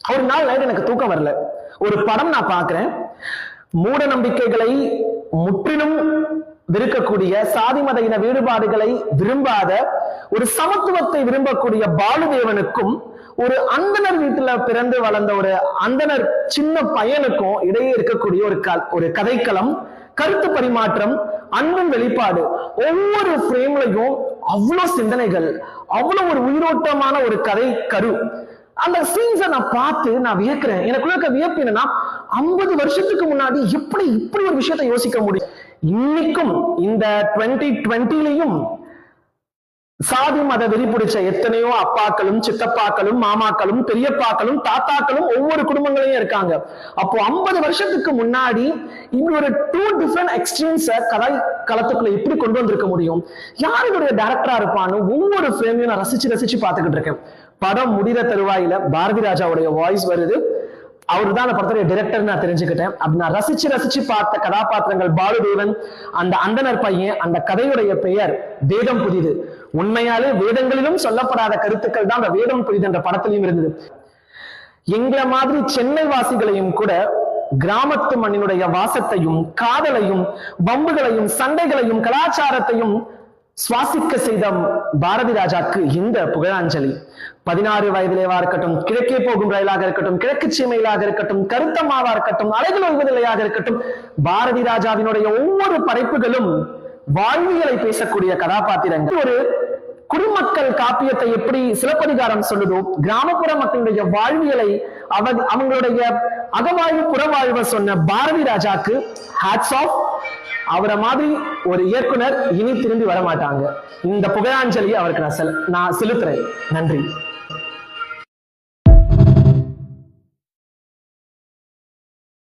ஒரு நாள் நைட் எனக்கு தூக்கம் வரல. ஒரு படம் நான் பார்க்கிறேன். மூட நம்பிக்கைகளை முற்றிலும் விருக்கக்கூடிய, சாதி மத இன வேறுபாடுகளை விரும்பாத, ஒரு சமத்துவத்தை விரும்பக்கூடிய பாலுதேவனுக்கும் ஒரு அந்தனர் வீட்டுல பிறந்து வளர்ந்த ஒரு அந்தனர் சின்ன பையனுக்கும் இடையே இருக்கக்கூடிய ஒரு கதைக்களம், கருத்து பரிமாற்றம், அன்பும் வெளிப்பாடு. ஒவ்வொரு பிரேம்லையும் அவ்வளவு சிந்தனைகள், அவ்வளவு ஒரு உயிரோட்டமான ஒரு கதை கரு. அந்த சீன்ஸை நான் பார்த்து நான் வியக்கிறேன். எனக்குள்ள இருக்க வியப்பு என்னன்னா, 50 வருஷத்துக்கு முன்னாடி எப்படி இப்படி ஒரு விஷயத்தை யோசிக்க முடியும்? இன்னைக்கும் இந்த 2020லயும் சாதி மத வெறி பிடிச்ச எத்தனையோ அப்பாக்களும் சித்தப்பாக்களும் மாமாக்களும் பெரியப்பாக்களும் தாத்தாக்களும் ஒவ்வொரு குடும்பங்களையும் இருக்காங்க. அப்போ 50 வருஷத்துக்கு முன்னாடி இப்படி ஒரு 2 டிஃபரெண்ட் எக்ஸ்ட்ரீம்ஸ கதை களத்துக்குள்ள எப்படி கொண்டு வந்திருக்க முடியும்? யார் இதோடைய டைரக்டரா இருப்பான்னு ஒவ்வொரு ஃப்ரேமையும் நான் ரசிச்சு ரசிச்சு பார்த்துக்கிட்டு இருக்கேன். படம் முடிகிற தருவாயில பாரதி ராஜாவுடைய வாய்ஸ் வருது. அவரு தான் அந்த படத்துடைய டைரக்டர் நான் தெரிஞ்சுக்கிட்டேன். அப்படி நான் ரசிச்சு ரசிச்சு பார்த்த கதாபாத்திரங்கள் பாலுதேவன், அந்த அந்தனர் பையன், அந்த கதையுடைய பெயர் வேதம் புதிது. உண்மையாலே வேதங்களிலும் சொல்லப்படாத கருத்துக்கள் தான் அந்த வேதம் புதிது என்ற படத்திலையும் இருந்தது. எங்களை மாதிரி சென்னை வாசிகளையும் கூட கிராமத்து மண்ணினுடைய வாசத்தையும் காதலையும் வம்புகளையும் சண்டைகளையும் கலாச்சாரத்தையும் சுவாசிக்க செய்த பாரதி ராஜாக்கு இந்த புகழாஞ்சலி. 16 வயதிலேவா இருக்கட்டும், கிழக்கே போகும் ரயிலாக இருக்கட்டும், கிழக்கு சீமையிலாக இருக்கட்டும், கருத்தம்மாவா இருக்கட்டும், அலைகள் ஓய்வதில்லையாக இருக்கட்டும், பாரதி ராஜாவினுடைய ஒவ்வொரு படைப்புகளும் வாழ்வியலை பேசக்கூடிய கதாபாத்திரங்கள். ஒரு குடிமக்கள் காப்பியத்தை எப்படி சிலப்பதிகாரம் சொல்லுதோ, கிராமப்புற மக்களுடைய வாழ்வியலை அவங்களுடைய அகவாழ்வு புறவாழ்வை சொன்ன பாரதி ராஜாக்கு ஹேட்ஸ் ஆஃப். அவரை மாதிரி ஒரு இயக்குனர் இனி திரும்பி வரமாட்டாங்க. இந்த புகழாஞ்சலி அவருக்கு நான் செலுத்துறேன். நன்றி.